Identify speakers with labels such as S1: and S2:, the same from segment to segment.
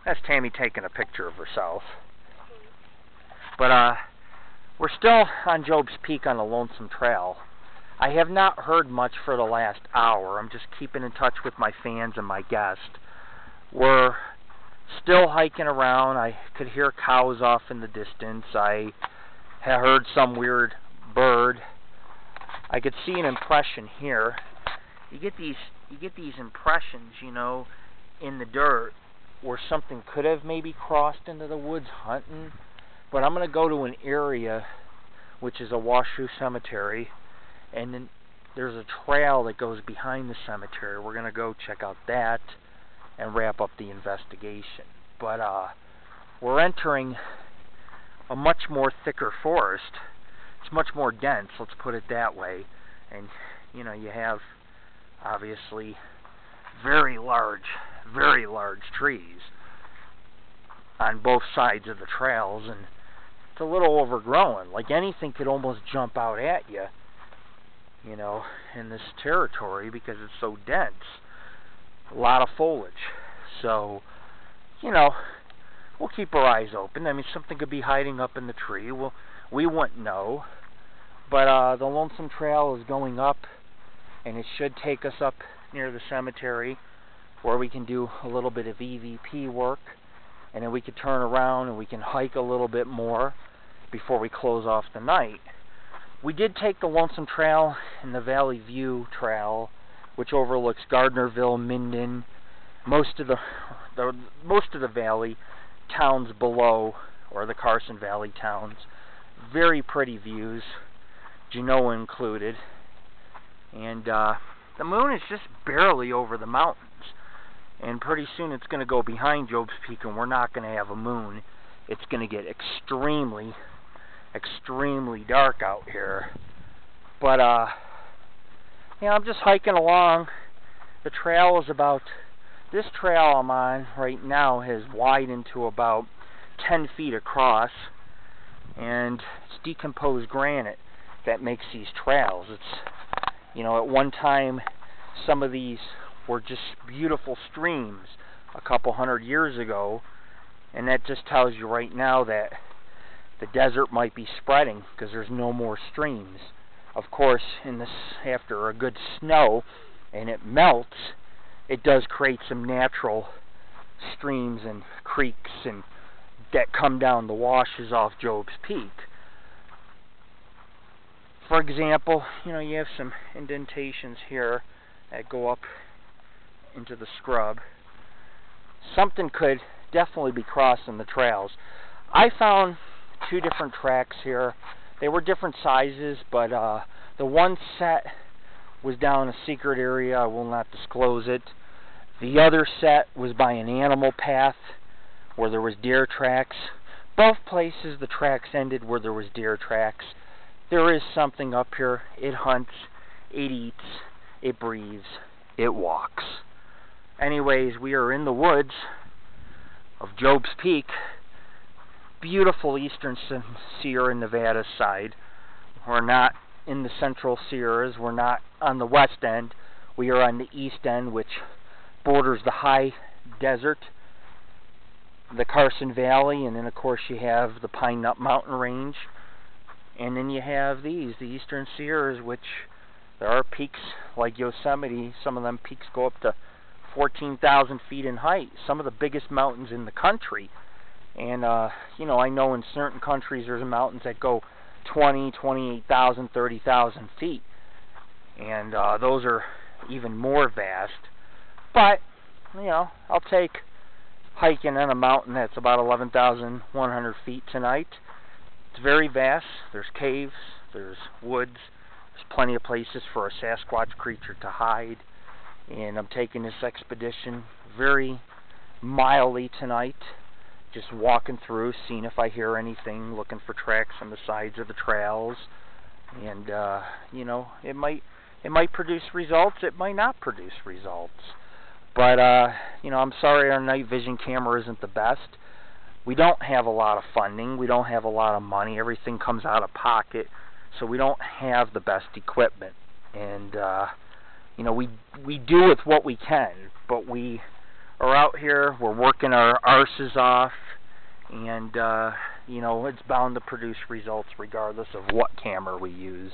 S1: That's Tammy taking a picture of herself. But we're still on Job's Peak on the Lonesome Trail. I have not heard much for the last hour. I'm just keeping in touch with my fans and my guests. We're still hiking around. I could hear cows off in the distance. I had heard some weird bird. I could see an impression here. You get these impressions, you know, in the dirt where something could have maybe crossed into the woods hunting. But I'm going to go to an area which is a washoe cemetery, and then there's a trail that goes behind the cemetery. We're going to go check out that and wrap up the investigation. But we're entering a much more thicker forest. It's much more dense, let's put it that way. And you know, you have obviously very large trees on both sides of the trails, and it's a little overgrown. Like anything could almost jump out at you, you know, in this territory because it's so dense. A lot of foliage. So, you know, we'll keep our eyes open. I mean, something could be hiding up in the tree. We wouldn't know. But the Lonesome Trail is going up, and it should take us up near the cemetery where we can do a little bit of EVP work, and then we could turn around and we can hike a little bit more before we close off the night. We did take the Lonesome Trail and the Valley View Trail, which overlooks Gardnerville, Minden, most of the valley towns below, or the Carson Valley towns. Very pretty views, Genoa included. And the moon is just barely over the mountains. And pretty soon it's going to go behind Job's Peak, and we're not going to have a moon. It's going to get extremely dark out here. But, you know, I'm just hiking along. The trail is about... This trail I'm on right now has widened to about 10 feet across. And it's decomposed granite that makes these trails. It's, you know, at one time, some of these were just beautiful streams a couple hundred years ago, and that just tells you right now that the desert might be spreading because there's no more streams. Of course, in this, after a good snow and it melts, it does create some natural streams and creeks and that come down the washes off Job's Peak. For example, you know, you have some indentations here that go up into the scrub. Something could definitely be crossing the trails. I found 2 different tracks here. They were different sizes, but the one set was down a secret area. I will not disclose it. The other set was by an animal path where there was deer tracks. Both places the tracks ended where there was deer tracks. There is something up here. It hunts, it eats, it breathes, it walks. Anyways, we are in the woods of Job's Peak. Beautiful eastern Sierra Nevada side. We're not in the central Sierras. We're not on the west end. We are on the east end, which borders the high desert, the Carson Valley, and then of course you have the Pine Nut Mountain Range, and then you have the eastern Sierras, which there are peaks like Yosemite. Some of them peaks go up to 14,000 feet in height, some of the biggest mountains in the country. And you know, I know in certain countries there's mountains that go 20, 28,000, 30,000 feet, and those are even more vast. But, you know, I'll take hiking on a mountain that's about 11,100 feet tonight. It's very vast. There's caves, there's woods, there's plenty of places for a Sasquatch creature to hide. And I'm taking this expedition very mildly tonight, just walking through, seeing if I hear anything, looking for tracks on the sides of the trails. And, you know, it might produce results, it might not produce results. But, you know, I'm sorry our night vision camera isn't the best. We don't have a lot of funding. We don't have a lot of money. Everything comes out of pocket. So we don't have the best equipment. And, you know, we do with what we can. But we are out here. We're working our arses off, and you know, it's bound to produce results regardless of what camera we use.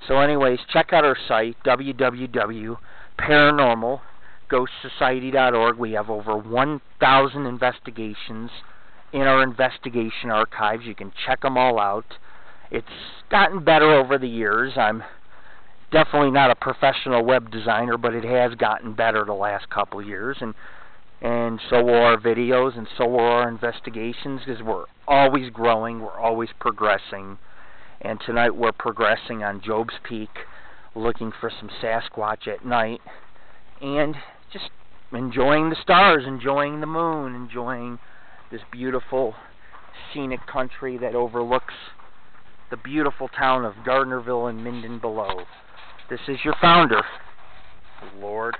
S1: So anyways, check out our site, www.paranormalghostsociety.org. We have over 1,000 investigations in our investigation archives. You can check them all out. It's gotten better over the years. I'm definitely not a professional web designer, but it has gotten better the last couple of years, and so will our videos, and so will our investigations, because we're always growing, we're always progressing. And tonight we're progressing on Job's Peak, looking for some Sasquatch at night, and just enjoying the stars, enjoying the moon, enjoying this beautiful scenic country that overlooks the beautiful town of Gardnerville and Minden below. This is your founder, Lord.